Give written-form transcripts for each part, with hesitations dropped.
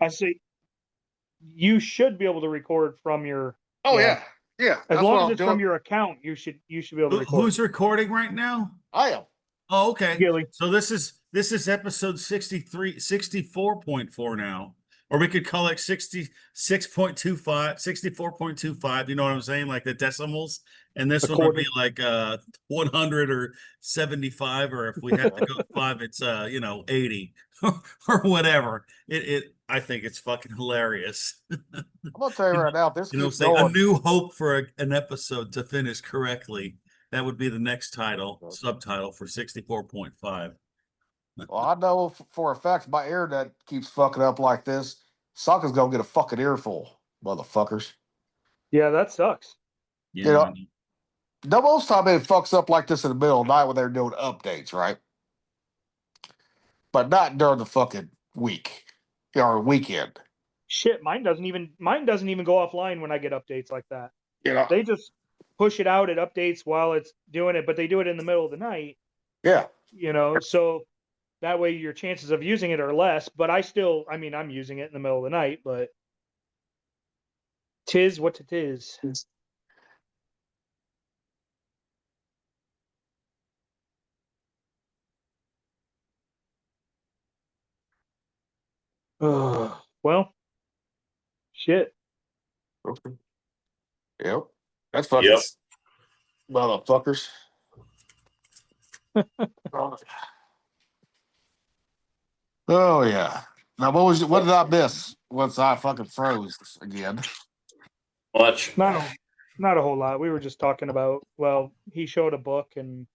I say you should be able to record from your. Oh yeah. As That's long what as I'm it's doing. from your account, you should be able to record. Who's recording right now? I am. Oh, okay. Gilly. So this is episode 64.4 now. Or we could call it 66.25, 64.25. You know what I'm saying? Like the decimals. And this one would be like 100 or 75, or if we have to go 5, it's 80 or whatever. I think it's fucking hilarious. I'm gonna tell you right now, if this keeps say going, a new hope for an episode to finish correctly. That would be the next subtitle for 64.5. well, I know for a fact my internet keeps fucking up like this. Sokka's gonna get a fucking earful, motherfuckers. Yeah, that sucks. Yeah. No, most time it fucks up like this in the middle of the night when they're doing updates, right? But not during the fucking week or weekend. Shit, mine doesn't even go offline when I get updates like that. They just push it out at updates while it's doing it, but they do it in the middle of the night. Yeah. So that way your chances of using it are less, but I'm using it in the middle of the night, but tis what it is. Well, shit. Okay. Yep. That's fucking motherfuckers. Oh yeah. Now what did I miss once I fucking froze again? Much. Not a whole lot. We were just talking about, he showed a book and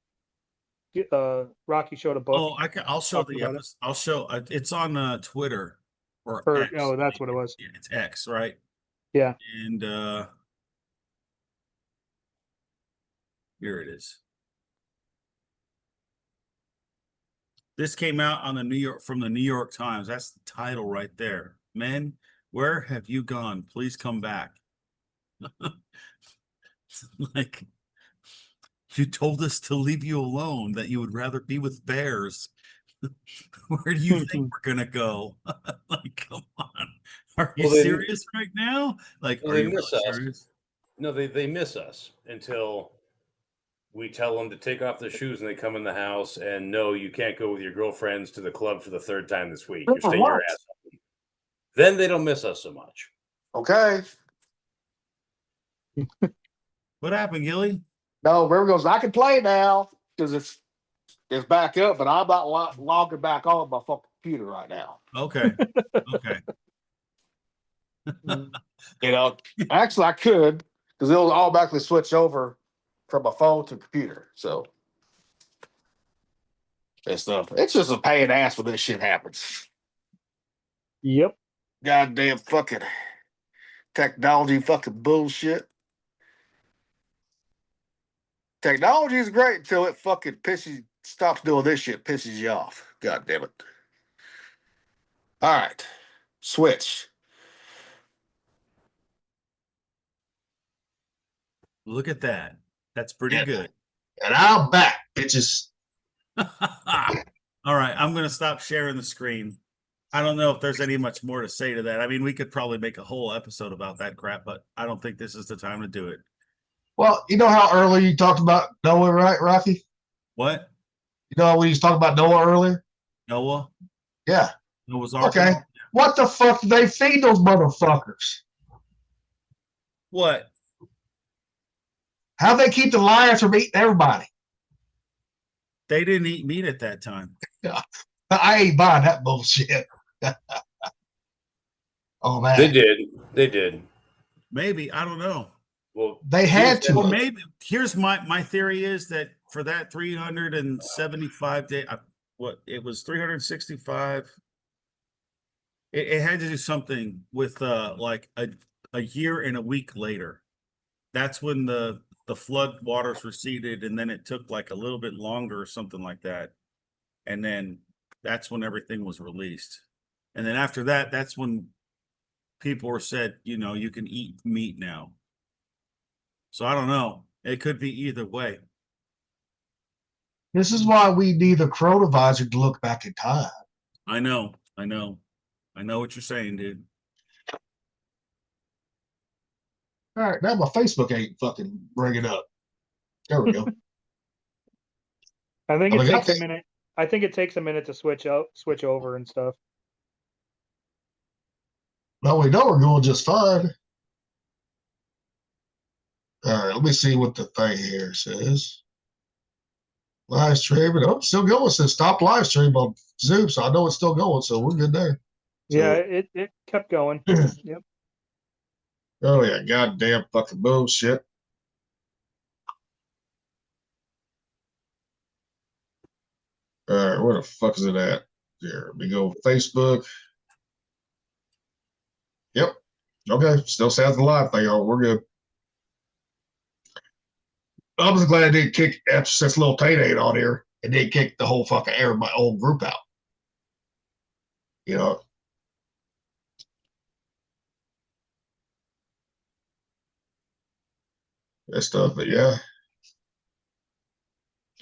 Rocky showed a book. Oh, I'll show the episode. I'll show it's on Twitter or X. Oh, that's what it was. It's X, right? Yeah. And here it is. This came out on from the New York Times. That's the title right there. Men, where have you gone? Please come back. Like, you told us to leave you alone, that you would rather be with bears. Where do you think we're gonna go? Like, come on. Are you serious right now? Like, are you serious? No, they miss us until we tell them to take off their shoes and they come in the house and no, you can't go with your girlfriends to the club for the 3rd time this week. You're staying your ass up. Then they don't miss us so much. Okay. What happened, Gilly? No, River goes, I can play now because it's back up, but I'm not logging back on my fucking computer right now. Okay. Okay. Actually I could, because it'll automatically switch over from my phone to computer. So it's just a pain in the ass when this shit happens. Yep. Goddamn fucking technology fucking bullshit. Technology is great until it fucking stops doing this shit, pisses you off. God damn it. All right. Switch. Look at that. That's pretty good. And I'm back, bitches. All right. I'm going to stop sharing the screen. I don't know if there's any much more to say to that. I mean, we could probably make a whole episode about that crap, but I don't think this is the time to do it. Well, you know how earlier you talked about Noah, right, Rocky? What? You know when you talked about Noah earlier? Noah? Yeah. Noah's Ark. Okay. What the fuck do they feed those motherfuckers? What? How they keep the lions from eating everybody? They didn't eat meat at that time. I ain't buying that bullshit. Oh man. They did. Maybe. I don't know. Well, they had to. Well, maybe. Here's my theory is that for that 375 day, it was 365. It had to do something with like a year and a week later. That's when the flood waters receded, and then it took like a little bit longer or something like that. And then that's when everything was released. And then after that, that's when people were said, you can eat meat now. So I don't know. It could be either way. This is why we need the chronovisor to look back in time. I know. I know what you're saying, dude. All right, now my Facebook ain't fucking bringing up. There we go. I think I it mean, takes a okay. minute. I think it takes a minute to switch over and stuff. Well, we know we're going just fine. All right, let me see what the thing here says. Live stream, but I'm still going. It says stop live stream on Zoom, so I know it's still going, so we're good there. Yeah, So, it kept going. Yep. oh yeah, goddamn fucking bullshit. All right, where the fuck is it at? Here, we go Facebook. Yep. Okay, still sounds the live thing on. We're good. I'm just glad I didn't kick after since Lil Tay ain't on here. It didn't kick the whole fucking air of my old group out. You know. That stuff, but yeah.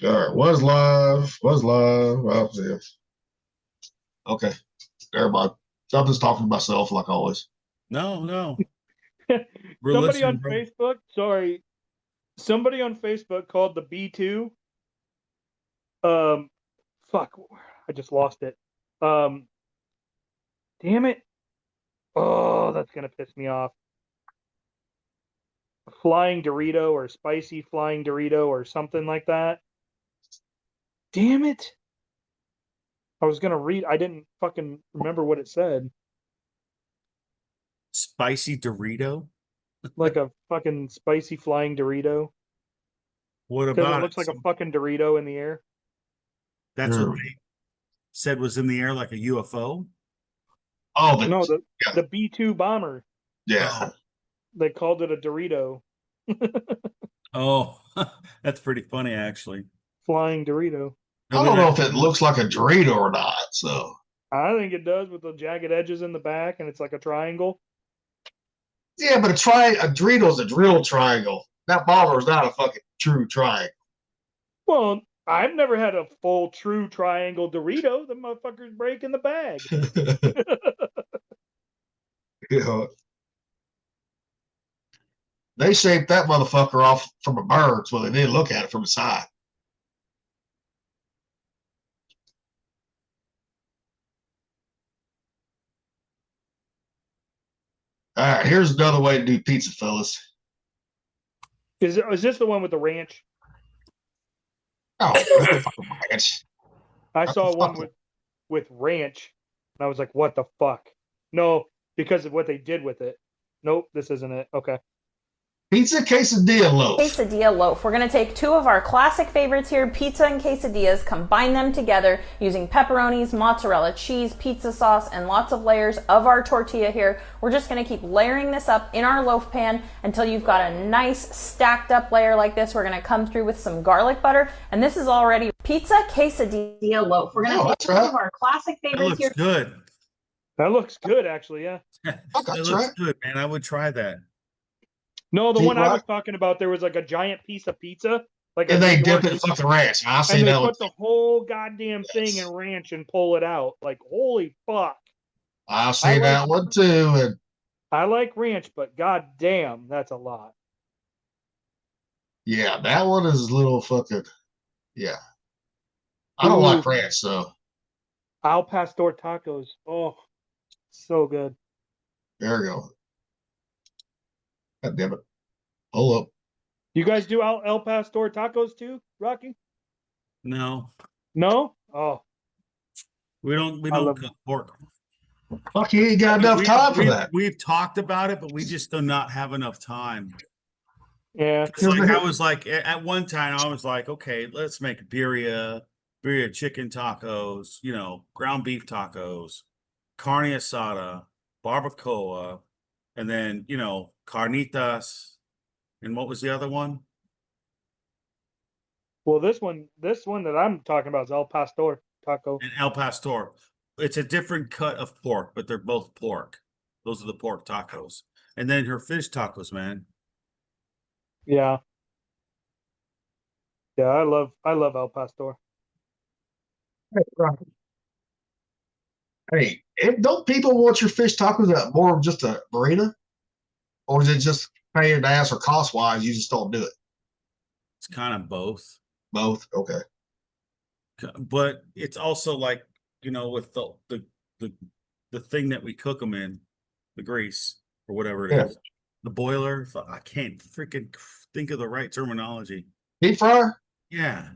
All right, was live. Well, yeah. Okay, never mind. I'm just talking to myself like always. No. We're Somebody listening, on bro. Facebook, sorry, somebody on Facebook called the B2. Fuck, I just lost it. Damn it. Oh, that's gonna piss me off. Flying Dorito or spicy flying Dorito or something like that. Damn it. I was gonna read. I didn't fucking remember what it said. Spicy Dorito. Like a fucking spicy flying Dorito. What Because it about looks it? like a fucking Dorito in the air. That's Sure. what they said was in the air like a UFO. Oh, but No, yeah. the B2 bomber. Yeah. They called it a Dorito. Oh, that's pretty funny, actually. Flying Dorito. I don't know if it looks like a Dorito or not. So I think it does with the jagged edges in the back and it's like a triangle. yeah, but a Dorito is a drill triangle. That bomber is not a fucking true triangle. Well, I've never had a full true triangle Dorito. The motherfuckers break in the bag. You know, they shaped that motherfucker off from a bird, so they didn't look at it from the side. All right, here's another way to do pizza, fellas. Is this the one with the ranch? Oh, ranch. I What saw the one fuck? with ranch, and I was like, "What the fuck?" No, because of what they did with it. Nope, this isn't it. Okay. Pizza quesadilla loaf. Quesadilla loaf. We're going to take two of our classic favorites here, pizza and quesadillas, combine them together using pepperonis, mozzarella cheese, pizza sauce, and lots of layers of our tortilla here. We're just going to keep layering this up in our loaf pan until you've got a nice stacked up layer like this. We're going to come through with some garlic butter, and this is already pizza quesadilla loaf. We're going to take two of our classic That favorites looks here. good. That looks good, actually. Yeah. That That's looks right. good, man. I would try that. No, the Deep one I was rock. talking about, there was like a giant piece of pizza, like And a they New dip York it in fucking ranch. I've and seen they that one. put the whole goddamn thing in ranch and pull it out. Like, holy fuck. I've seen that one too. And I like ranch, but goddamn, that's a lot. yeah, that one is a little fucking, yeah. I don't like Ooh. ranch, so Al Pastor tacos. Oh, so good. there we go. God damn it. Hold up. You guys do El Pastor tacos too, Rocky? No, No? Oh, we don't I love cook pork. Fuck, you ain't got enough time for that. We've talked about it, but we just do not have enough time. yeah. It's like I was like at one time I was like, okay, let's make birria chicken tacos, ground beef tacos, carne asada, barbacoa, and then carnitas, and what was the other one? Well, this one that I'm talking about is El Pastor taco. And El Pastor. It's a different cut of pork, but they're both pork. Those are the pork tacos. And then her fish tacos, man. Yeah. Yeah, I love El Pastor. Hey, don't people want your fish tacos at more of just a marina? Or is it just paying in the ass or cost wise, you just don't do it? It's kind of both. Both? Okay. But it's also like, with the thing that we cook them in, the grease or whatever it is, Yeah. the boiler. I can't freaking think of the right terminology. Deep fryer? Yeah,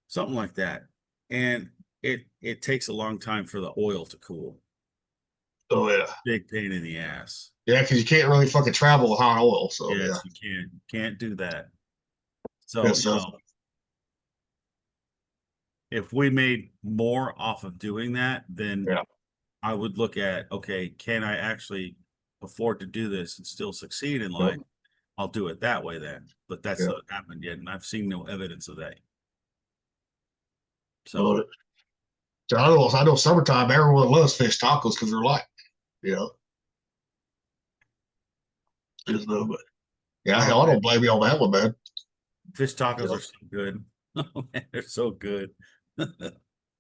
something like that. And it takes a long time for the oil to cool. Oh, yeah. Big pain in the ass. Yeah, because you can't really fucking travel with hot oil. So, Yes, you can't do that. So, Yeah, so- if we made more off of doing that, then Yeah. I would look at, okay, can I actually afford to do this and still succeed in life? I'll do it that way then. But that's Yeah. not happened yet, and I've seen no evidence of that. So, So I know summertime, everyone loves fish tacos because they're light, you know. Just know, but yeah, hell, I don't blame you on that one, man. fish tacos Yeah. are so good. Oh man, they're so good.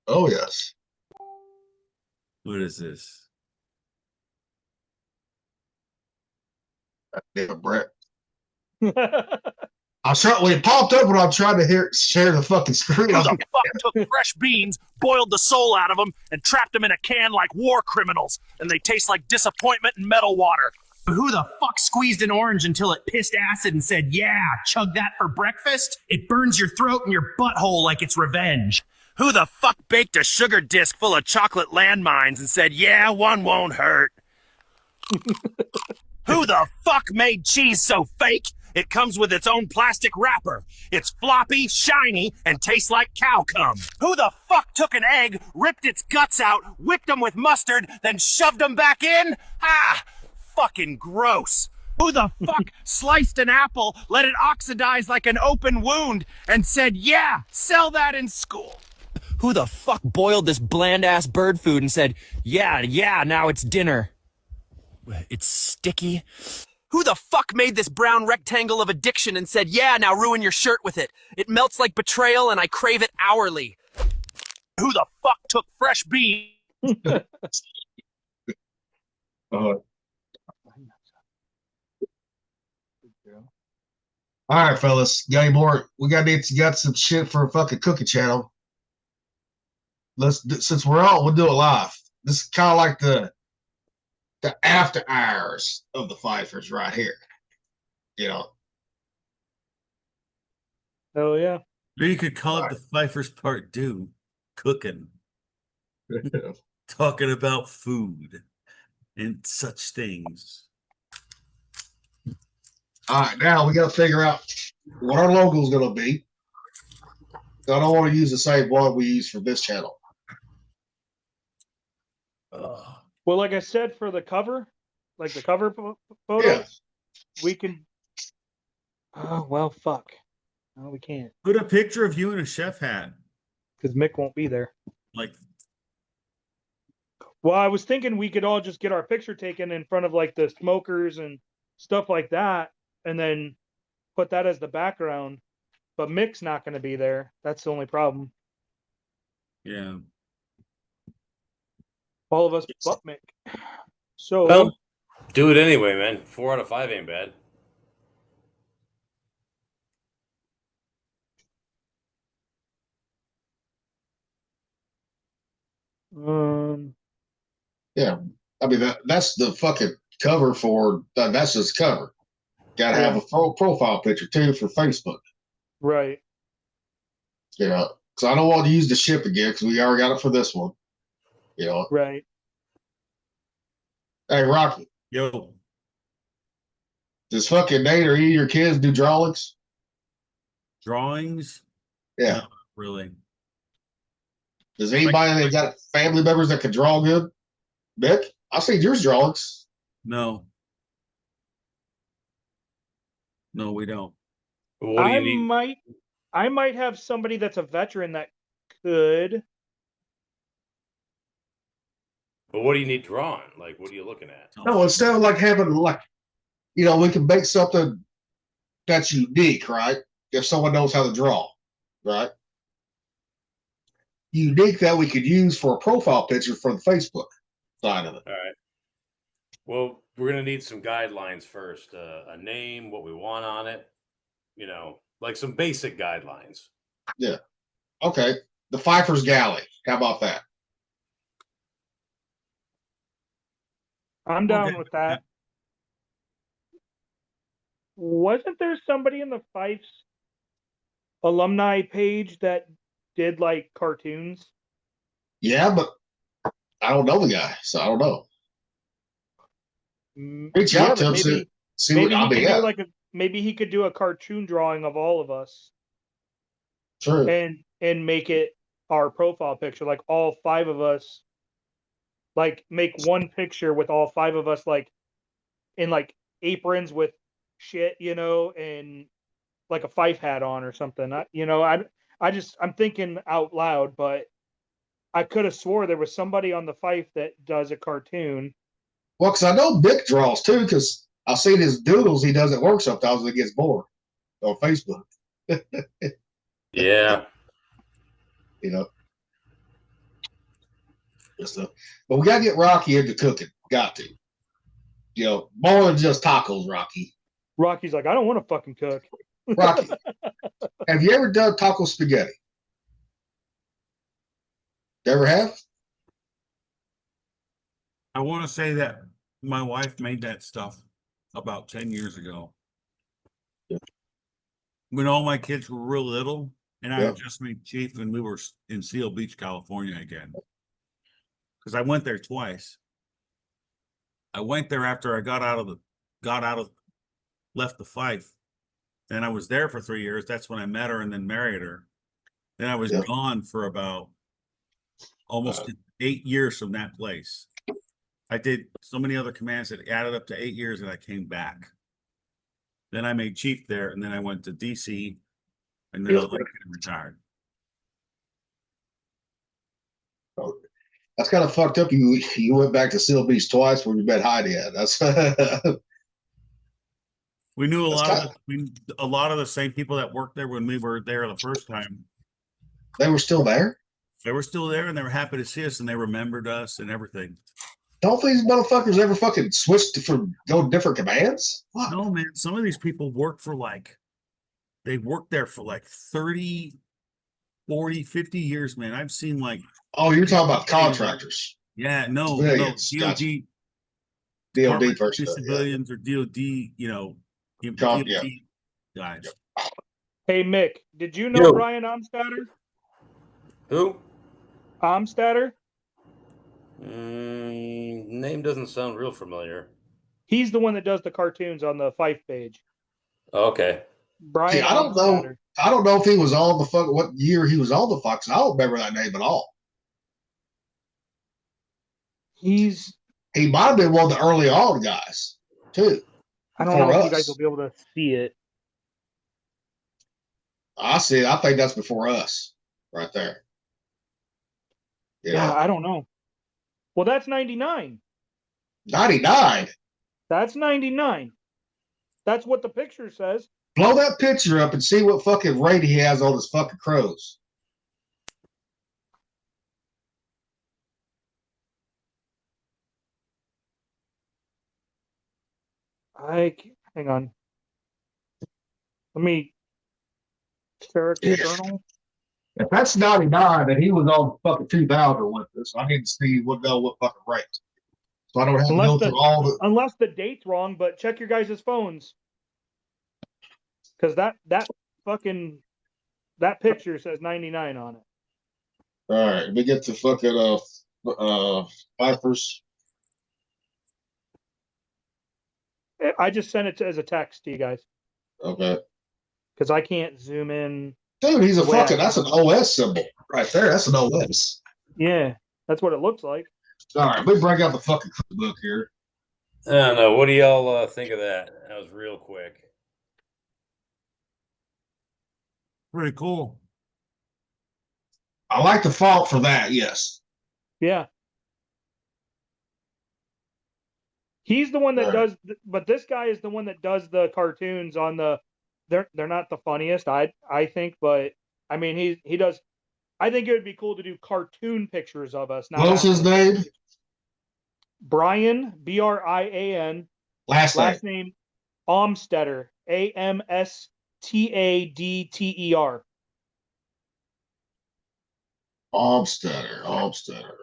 Oh, yes. What is this? Damn, Brett. I certainly it popped up when I'm trying to share the fucking screen. Who the fuck took fresh beans, boiled the soul out of them, and trapped them in a can like war criminals, and they taste like disappointment and metal water? Who the fuck squeezed an orange until it pissed acid and said, yeah, chug that for breakfast? It burns your throat and your butthole like it's revenge. Who the fuck baked a sugar disc full of chocolate landmines and said, yeah, one won't hurt? Who the fuck made cheese so fake it comes with its own plastic wrapper? It's floppy, shiny, and tastes like cow cum. Who the fuck took an egg, ripped its guts out, whipped them with mustard, then shoved them back in? Ah, fucking gross. Who the fuck sliced an apple, let it oxidize like an open wound, and said, yeah, sell that in school? Who the fuck boiled this bland-ass bird food and said, yeah, now it's dinner? It's sticky. Who the fuck made this brown rectangle of addiction and said, yeah, now ruin your shirt with it? It melts like betrayal and I crave it hourly. Who the fuck took fresh beans? All right, fellas. Got any more? We got some shit for a fucking cooking channel. Since we'll do it live. This is kind of like the after hours of the Fifers right here. You know. Oh yeah. Or you could call it the Pfeiffer's Part 2, cooking, talking about food and such things. All right, now we got to figure out what our logo is going to be. I don't want to use the same one we use for this channel. Well, like I said, for the cover, like the cover photo, Yeah. we can. Oh well, fuck. No, we can't Put a picture of you in a chef hat. because Mick won't be there. Like, Well, I was thinking we could all just get our picture taken in front of like the smokers and stuff like that, and then put that as the background. But Mick's not going to be there. That's the only problem. yeah. All of us but Mick. So Well, do it anyway, man. 4 out of 5 ain't bad. Yeah. I mean, that's the fucking cover for that's just cover. Got to have a profile picture too for Facebook. right. You know, because I don't want to use the ship again because we already got it for this one. You know, Right. hey Rocky, Yo, does fucking Nate or any of your kids do drawings? drawings? Yeah. Not really. Does anybody that got family members that can draw good? Nick, I see yours drawings. No. No, we don't. What do I you need? I might have somebody that's a veteran that could. But what do you need drawn? Like, what are you looking at? No, instead of like having like, you know, we can make something that's unique, right? If someone knows how to draw, right? Unique that we could use for a profile picture for the Facebook. side of it. All right. Well, we're gonna need some guidelines first. A name, what we want on it. You know, like some basic guidelines. Okay. The Pfeiffer's Galley. How about that? I'm down Okay. with that. Wasn't there somebody in the Fife's alumni page that did like cartoons? Yeah, but I don't know the guy, so I don't know. Reach Yeah, out to but him, see what maybe I he mean. could Yeah, do like maybe he could do a cartoon drawing of all of us true. and make it our profile picture, like all 5 of us, like make one picture with all 5 of us like in like aprons with shit, you know, and like a Fife hat on or something. I'm thinking out loud, but I could have swore there was somebody on the Fife that does a cartoon. Well, because I know Mick draws too, because I've seen his doodles he does at work sometimes when he gets bored on Facebook. Yeah. You know. So, but we gotta get Rocky into cooking. Got to. You know, more than just tacos, Rocky. Rocky's like, I don't want to fucking cook. Rocky, have you ever done taco spaghetti? You ever have? I want to say that my wife made that stuff about 10 years ago. Yeah. When all my kids were real little, and I Yeah. had just made chief, and we were in Seal Beach, California again. Because I went there twice. I went there after I left the Fife. Then I was there for 3 years. That's when I met her and then married her. Then I was Yeah. gone for about almost 8 years from that place. I did so many other commands that added up to 8 years, and I came back. Then I made chief there, and then I went to DC, and then I retired. That's kind of fucked up. You went back to Seal Beach twice where you met Heidi at. That's We knew a That's lot of the same people that worked there when we were there the first time. they were still there. They were still there, and they were happy to see us, and they remembered us and everything. Don't these motherfuckers ever fucking switch to go to different commands? What? No, man, some of these people work for they worked there for 30, 40, 50 years, man. I've seen Oh, you're talking about contractors, yeah, no, Civilians, DOD, gotcha. DOD Department of personnel. Yeah. Civilians or DOD, Yeah. DOD guys. Hey Mick, did you know Yo. Brian Amstatter? Who? Amstatter? Name doesn't sound real familiar. He's the one that does the cartoons on the Fife page. Okay. Brian See, I don't know. Amstatter. I don't know if he was on the fuck. What year he was on the Fox? I don't remember that name at all. He might have been one of the early on guys too. I don't know For if you guys us. will be able to see it. I see. I think that's before us, right there. Yeah, I don't know. Well, that's 99. 99. That's 99. That's what the picture says. Blow that picture up and see what fucking rate he has on his fucking crows. Hang on. Let me character journal. If that's 99, then he was on fucking 2000 with us. I need to see what fucking rate. So I don't have to go through all the. Unless the date's wrong, but check your guys' phones. Because that picture says 99 on it. All right, we get to fucking Vipers. I just sent it as a text to you guys. Okay. Because I can't zoom in. Dude, he's a the way fucking. That's an OS symbol right there. That's an OS. Yeah, that's what it looks like. All right, we break out the fucking book here. I don't know. What do y'all think of that? That was real quick. Pretty cool. I like the font for that. Yes. Yeah. He's the one that does, but this guy is the one that does the cartoons on the. They're not the funniest, I think, but I mean he does. I think it would be cool to do cartoon pictures of us. What was his name? Brian, Brian, Last name. last name Amstetter, Amstadter. Almstetter.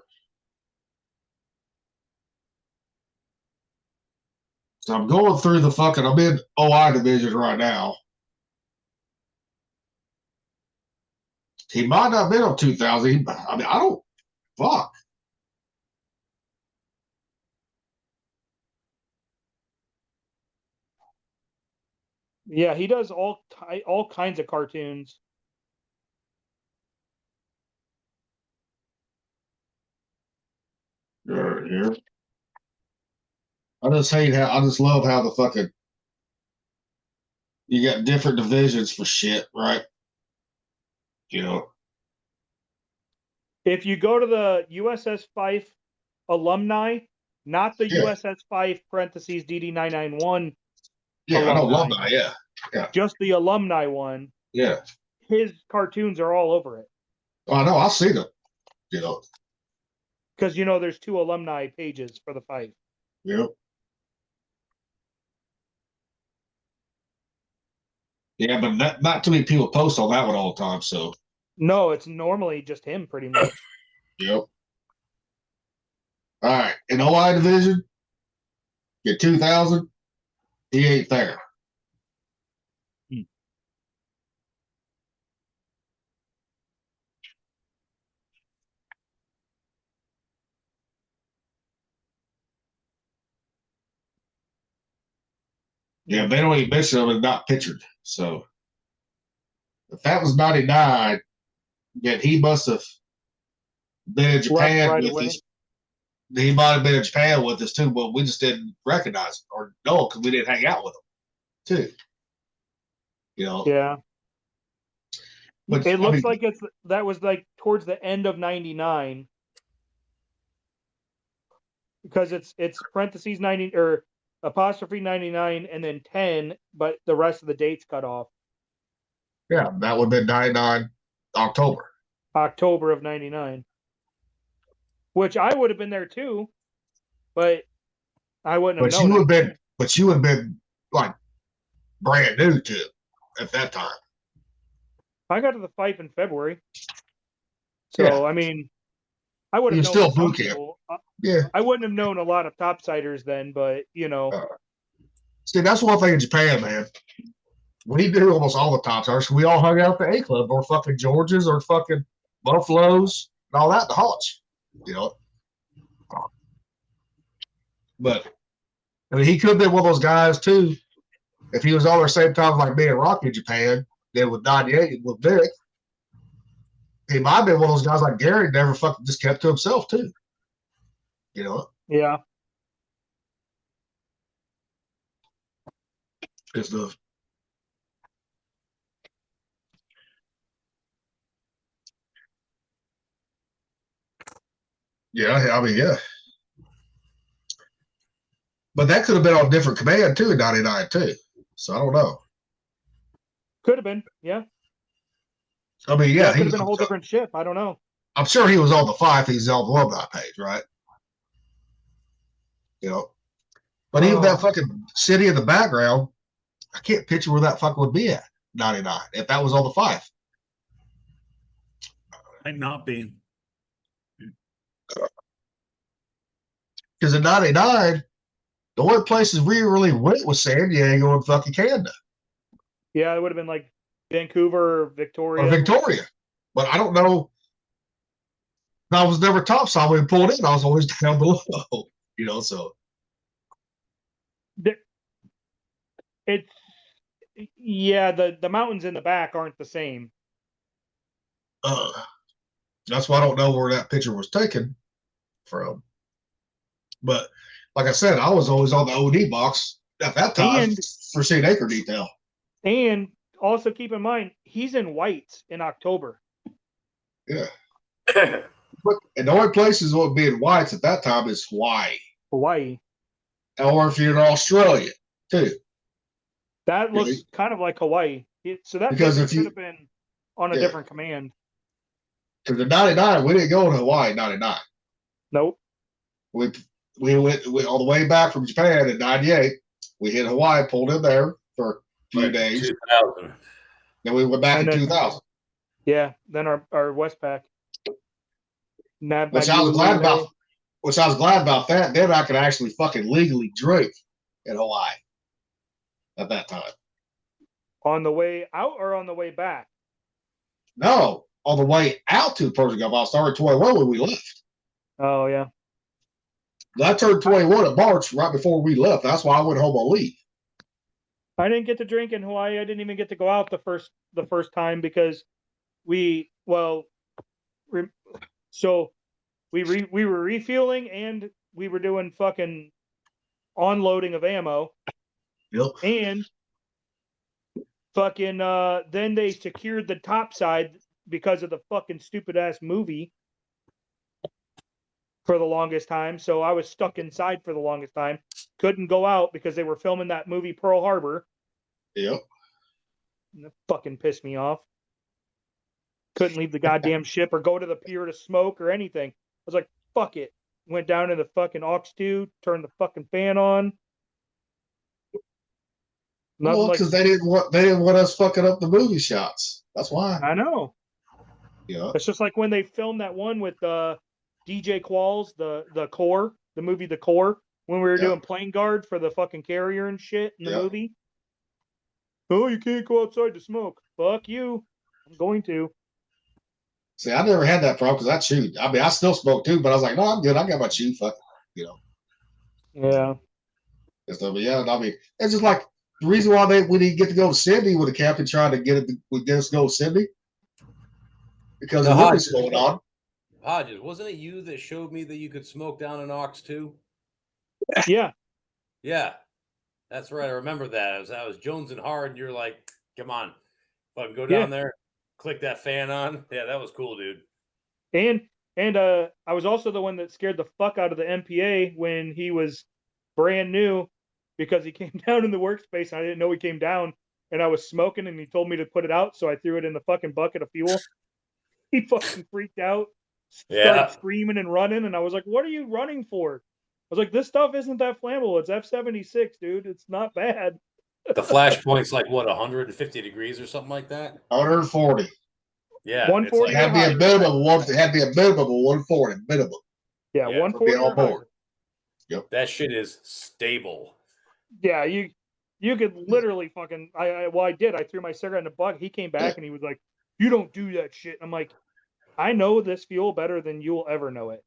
So I'm going through I'm in OI division right now. He might not have been on 2000. I mean, I don't, fuck. Yeah, he does all kinds of cartoons. Here. I just love how the fucking, you got different divisions for shit, right? You know, If you go to the USS Fife alumni, not the Yeah. USS Fife parentheses DD991, yeah, I know Alumni. alumni, yeah. just the alumni one, Yeah. his cartoons are all over it. I know, I'll see them. You know, Because, there's 2 alumni pages for the Fife. yep. Yeah, but not too many people post on that one all the time, so. No, it's normally just him pretty much. Yep. All right. In OI division, get 2,000. He ain't there. Yeah, they don't even mention him and not pictured. So if that was 99, then he must have been in Japan right with away. us. He might have been in Japan with us too, but we just didn't recognize him or know because we didn't hang out with him too. You know. Yeah. But It looks like that was like towards the end of 99. Because it's parentheses 90 or apostrophe 99 and then 10, but the rest of the dates cut off. Yeah, that would have been 99 October. October of 99. Which I would have been there too, but I wouldn't have But known. you would have been like brand new to it at that time. I got to the Fife in February. So, Yeah. I mean, I would have You're known still some boot camp. people. Yeah. I wouldn't have known a lot of topsiders then, but See, that's one thing in Japan, man. We do almost all the topsiders. We all hung out at the A Club or fucking Georges or fucking Buffaloes and all that in the Hollis. You know. But I mean, he could have been one of those guys too. If he was all the same time like me and Rocky in Japan, then with 98 with Vic, he might have been one of those guys like Gary, never fucking just kept to himself too. You know? yeah. Good stuff. Yeah, I mean, yeah. But that could have been on different command too in 99 too. So I don't know. Could have been, yeah. I mean, Yeah, yeah, it could have been a whole different ship. I don't know. I'm sure he was on the Fife. He's on the alumni page, right? You know, but even that fucking city in the background, I can't picture where that fuck would be at 99 if that was on the Fife. Might not be. Because in 99, the only places we really went was San Diego and fucking Canada. Yeah, it would have been like Vancouver or Victoria. Or Victoria. But I don't know. I was never topside when we pulled in. I was always down below, you know, so. It's, yeah, the mountains in the back aren't the same. That's why I don't know where that picture was taken from. But like I said, I was always on the OD box at that time for seeing acre detail. And also keep in mind, he's in whites in October. Yeah. But and the only places that would be in whites at that time is Hawaii. Hawaii. Or if you're in Australia, too. That looks kind of like Hawaii. So that because if could have been on a different command. Because in 99, we didn't go to Hawaii in 99. Nope. we went on the way back from Japan in '98. We hit Hawaii, pulled in there for a few Like days. 2000. Then we went back And in then- 2000. Yeah, then our Westpac. Which I was glad about. Which I was glad about that. Then I could actually fucking legally drink in Hawaii at that time. On the way out or on the way back? No, on the way out to the Persian Gulf, I started 21 when we left. Oh yeah. I turned 21 in March right before we left. That's why I went home on leave. I didn't get to drink in Hawaii. I didn't even get to go out the first time because we were refueling and we were doing fucking unloading of ammo. Yep. And fucking then they secured the top side because of the fucking stupid ass movie for the longest time. So I was stuck inside for the longest time. Couldn't go out because they were filming that movie Pearl Harbor. Yep. And that fucking pissed me off. Couldn't leave the goddamn ship or go to the pier to smoke or anything. I was like, fuck it. Went down to the fucking aux 2, turned the fucking fan on. Nothing Well, like- because they didn't want us fucking up the movie shots. That's why. I know. Yeah. It's just like when they filmed that one with DJ Qualls, the Core, the movie The Core, when we were Yeah. doing plane guard for the fucking carrier and shit in the Yeah. movie. Oh, you can't go outside to smoke. Fuck you. I'm going to. See, I never had that problem because I chewed. I mean, I still smoke too, but I was like, no, I'm good. I got my chew. Fuck, you know. Yeah. And stuff. But yeah, I mean, it's just like the reason why we didn't get to go to Sydney when the captain tried to get us to go to Sydney because of what's going on. Hodges, wasn't it you that showed me that you could smoke down an aux too? Yeah. Yeah, that's right. I remember that. I was jonesing hard, and you're like, "Come on, fucking go down Yeah. there, click that fan on." Yeah, that was cool, dude. And I was also the one that scared the fuck out of the MPA when he was brand new because he came down in the workspace and I didn't know he came down and I was smoking and he told me to put it out, so I threw it in the fucking bucket of fuel. He fucking freaked out, started Yeah. screaming and running, and I was like, "What are you running for?" I was like, "This stuff isn't that flammable. It's F-76, dude. It's not bad." The flash point's like what, 150 degrees or something like that. 140. Yeah, 140 It had to be a minimum of one. It had to be a minimum of 140 minimum. Yeah, Yeah, 140 to be on or higher. board. that shit is stable. Yeah, you could literally fucking I did. I threw my cigarette in the bucket. He came back and he was like, "You don't do that shit." I'm like, "I know this fuel better than you'll ever know it."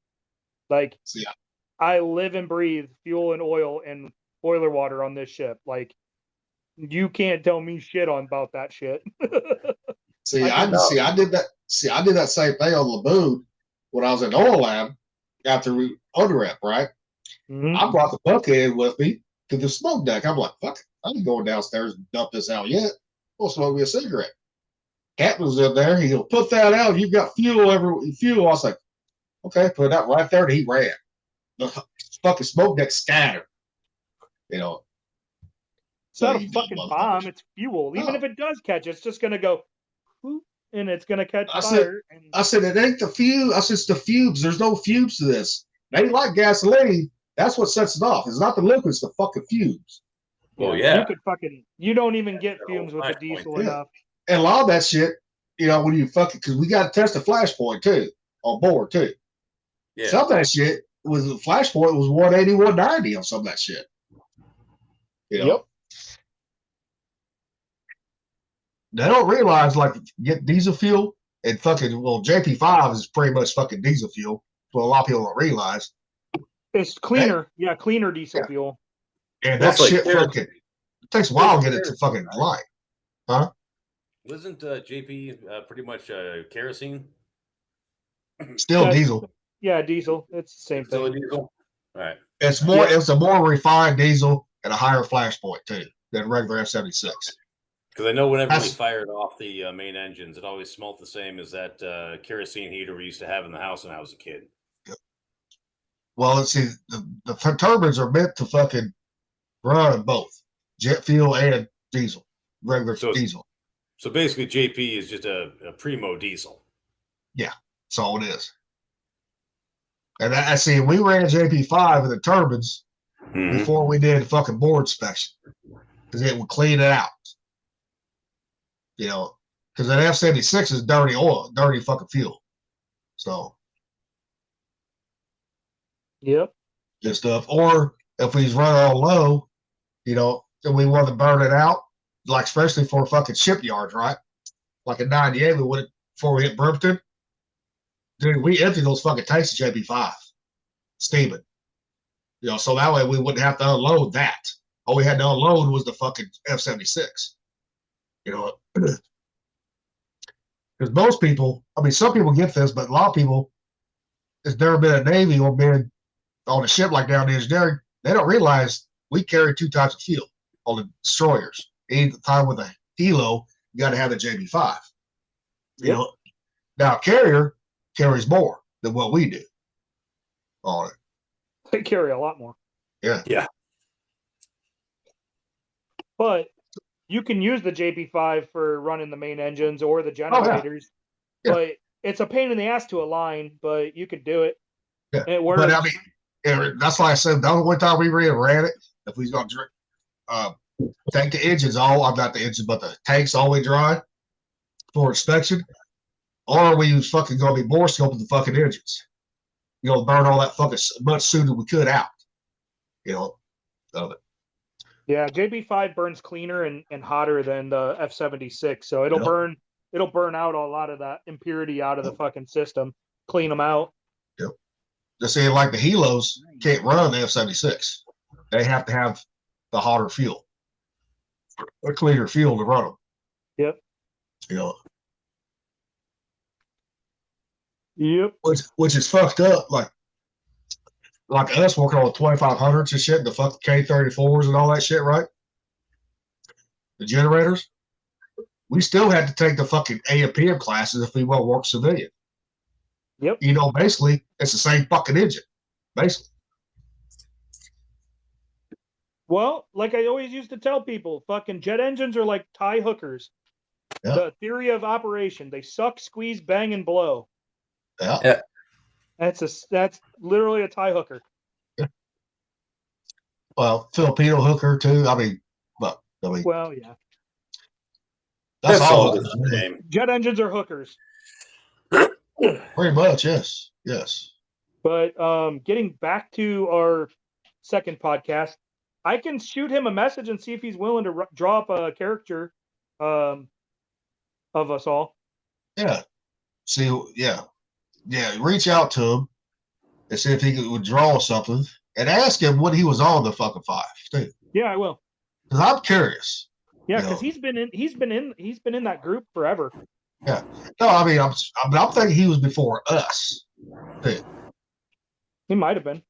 Like, See, I live and breathe fuel and oil and boiler water on this ship. Like, you can't tell me shit about that shit. I did that. See, I did that same thing on Laboon when I was in oil lab after we UNREP, right? Mhm. I brought the bucket in with me to the smoke deck. I'm like, fuck it. I ain't going downstairs and dump this out yet. We'll smoke me a cigarette. Captain was in there. He'll put that out. You've got fuel. I was like, okay, put it out right there. And he ran. The fucking smoke deck scattered. You know. It's not So a you fucking dumb bomb. motherfuckers. It's fuel. Even No. if it does catch, it's just gonna go, whoop, and it's gonna catch I said- fire. And I said, it ain't the fumes. I said, it's the fumes. There's no fumes to this. It ain't like gasoline. That's what sets it off. It's not the liquid, it's the fucking fumes. Oh yeah, you don't even get fumes with the Flash point, diesel yeah. enough. And a lot of that shit, you know, when you fucking, because we got to test the flash point too, on board too. yeah. Some of that shit was the flash point was 180, 190 on some of that shit. You know? Yep. They don't realize, like, get diesel fuel and fucking, well, JP5 is pretty much fucking diesel fuel. Well, a lot of people don't realize. It's cleaner. Yeah, cleaner diesel Yeah. fuel. And Well, that it's like shit kerosene. fucking, it takes a while to get it to fucking light. Wasn't JP pretty much kerosene? Still Yeah. diesel. Yeah, diesel. It's the same Still a thing. diesel. All right. It's more, it's a more refined diesel and a higher flash point too than regular F-76. Because I know whenever we That's- fired off the main engines, it always smelled the same as that kerosene heater we used to have in the house when I was a kid. Well, let's see, the turbines are meant to fucking run both jet fuel and diesel, regular So it's- diesel. So basically, JP is just a primo diesel. That's all it is. And I see we ran JP5 in the turbines Mhm. before we did fucking bore inspection because it would clean it out. You know, because an F-76 is dirty oil, dirty fucking fuel. So, Yep. and stuff. Or if we run all low, you know, and we want to burn it out, like especially for fucking shipyards, right? Like in 98, we would before we hit Brampton. Dude, we emptied those fucking tanks of JP5, steaming. You know, so that way we wouldn't have to unload that. All we had to unload was the fucking F-76. You know, because most people, I mean, some people get this, but a lot of people that's never been in the Navy or been on a ship like down in engineering, they don't realize we carry two types of fuel on the destroyers. Any time with a helo, you got to have the JB5. You know, now carrier carries more than what we do on it. They carry a lot more. Yeah. Yeah. But you can use the JP5 for running the main engines or the generators. Yeah. But it's a pain in the ass to align, but you could do it. Yeah. And it works. But I mean, that's why I said the only time we ran it, if we was going to take the engines all, I'm not the engines, but the tanks all the way dry for inspection, or we was fucking going to be bore scoping the fucking engines. You know, burn all that fucking much sooner we could out. You know, of it. Yeah, JB5 burns cleaner and hotter than the F-76, so it'll burn out a lot of that impurity out of the fucking system, clean them out. Yep. Just saying, like the helos can't run the F-76. They have to have the hotter fuel, a cleaner fuel to run them. Yep. You know. Yep. Which is fucked up. Like us working on the 2500s and shit, the fucking K34s and all that shit, right? The generators. We still had to take the fucking A&PM classes if we want to work civilian. Yep. You know, basically, it's the same fucking engine. Basically. Well, like I always used to tell people, fucking jet engines are like tie hookers. Yeah. The theory of operation. They suck, squeeze, bang, and blow. Yeah. Yeah. That's literally a tie hooker. Well, Filipino hooker too. I mean, Well, yeah. that's all. the same. Jet engines are hookers. Pretty much, yes. Yes. But getting back to our second podcast, I can shoot him a message and see if he's willing to draw up a character of us all. Yeah. See, yeah. Reach out to him and see if he would draw something and ask him when he was on the fucking 5 too. Yeah, I will. Because I'm curious. Yeah, You know. because he's been in that group forever. Yeah. No, I mean, I'm thinking he was before us. Too. He might have been.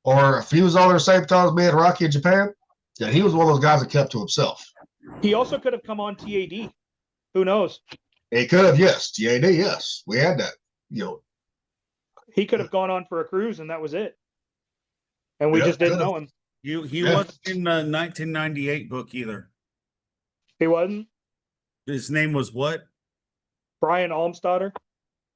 Or if he was on there the same time as me and Rocky in Japan, yeah, he was one of those guys that kept to himself. He also could have come on TAD. Who knows? He could have, yes. TAD, yes. We had that. You know. He could have gone on for a cruise and that was it. And we Yeah, just didn't could've. know him. He Yeah. wasn't in the 1998 book either. He wasn't. His name was what? Brian Almstadter.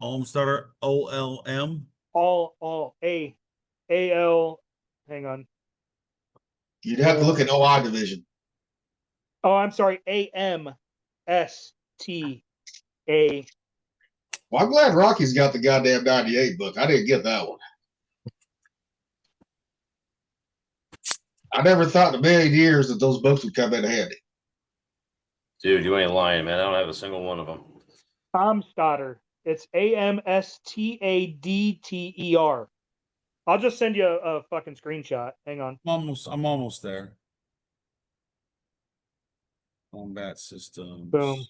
Olmstarter, OLM. All A-L. Hang on. You'd have to look at OI division. Oh, I'm sorry. A-M-S-T-A. Well, I'm glad Rocky's got the goddamn 98 book. I didn't get that one. I never thought in a million years that those books would come in handy. Dude, you ain't lying, man. I don't have a single one of them. Amstadter. It's Amstadter. I'll just send you a fucking screenshot. Hang on. I'm almost there. Combat systems. Boom.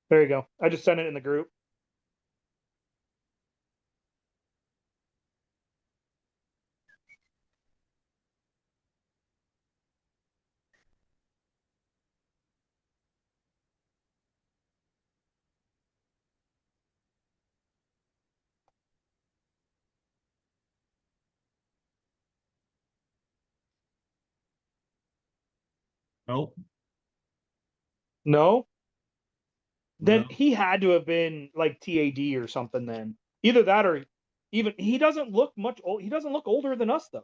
There you go. I just sent it in the group. Nope. No? Then No. he had to have been like TAD or something then. Either that or even he doesn't look much old. He doesn't look older than us though.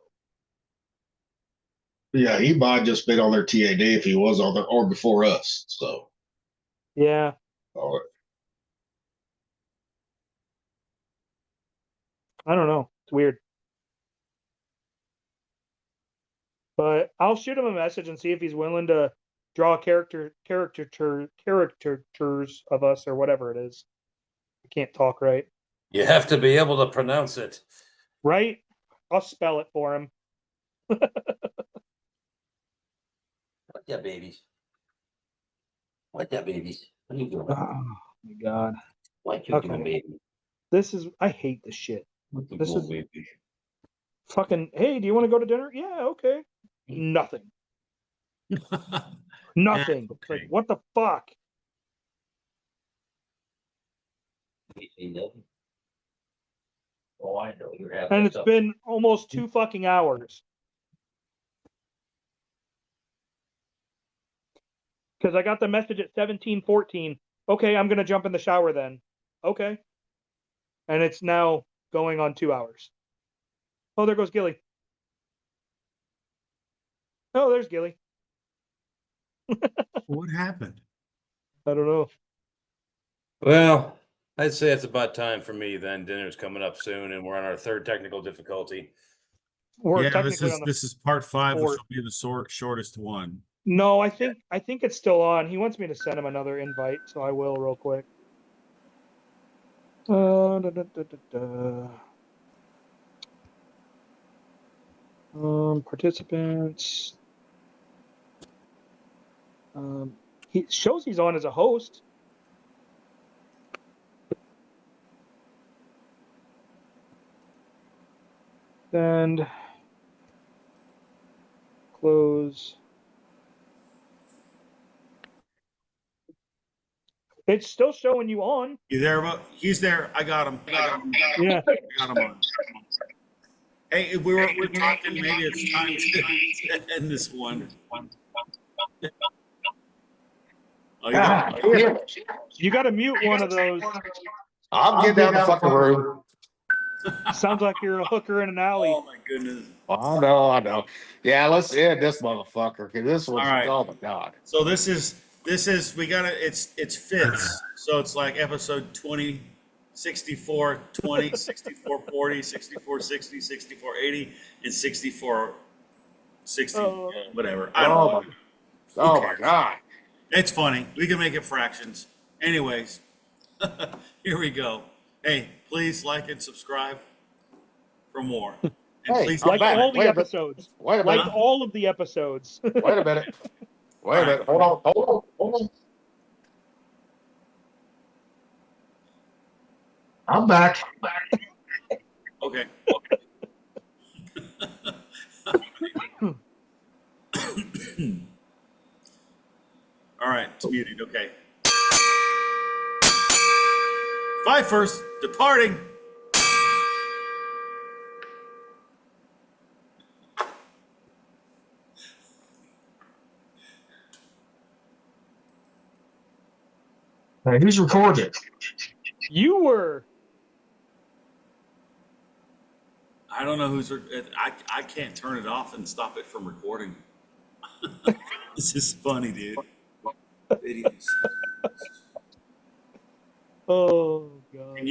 Yeah, he might just been on their TAD if he was on there or before us. So, Yeah. all right. I don't know. It's weird. But I'll shoot him a message and see if he's willing to draw caricatures of us or whatever it is. I can't talk right. You have to be able to pronounce it. Right? I'll spell it for him. What that babies? What that babies? What are you doing? Oh my god. What you Okay. doing, baby? This is I hate this shit. What you This doing, is- baby? Fucking hey, do you want to go to dinner? Yeah, okay. Nothing. Nothing. It's like, okay. what the fuck? You see nothing? Oh, I know you're having. And it's something. been almost 2 fucking hours. Because I got the message at 17:14. Okay, I'm gonna jump in the shower then. Okay. And it's now going on 2 hours. Oh, there goes Gilly. Oh, there's Gilly. What happened? I don't know. Well, I'd say it's about time for me then. Dinner's coming up soon, and we're on our third technical difficulty. We're Yeah, technically on the this is part 5, which fourth. will be the shortest one. No, I think it's still on. He wants me to send him another invite, so I will real quick. Da, da, da, da, da. Participants. He shows he's on as a host. Send. Close. It's still showing you on. You there, Bo? He's there. I got him. Yeah. I got him on. Hey, we're talking. Maybe it's time to end this one. Oh, yeah. You got to mute one of those. I'll get down the fucking room. Sounds like you're a hooker in an alley. Oh my goodness. I know. Yeah, let's end this motherfucker because this was, All right. oh my god. So this is we gotta it's fits. So it's like episode 20, 64, 20, 64, 40, 64, 60, 64, 80, and 64, 60, Oh. whatever. I don't know. Oh my god. It's funny. We can make it fractions. Anyways, here we go. Hey, please like and subscribe for more. And Hey, please I'm Like back. all the Wait a minute. episodes. Wait a Like minute. all of the episodes. Wait a minute. Wait a minute. Hold on. I'm back. Okay. All right, it's muted. Okay. 5 first, departing. Hey, who's recording? You were. I don't know who's. I can't turn it off and stop it from recording. This is funny, dude. Videos. Oh god. Can you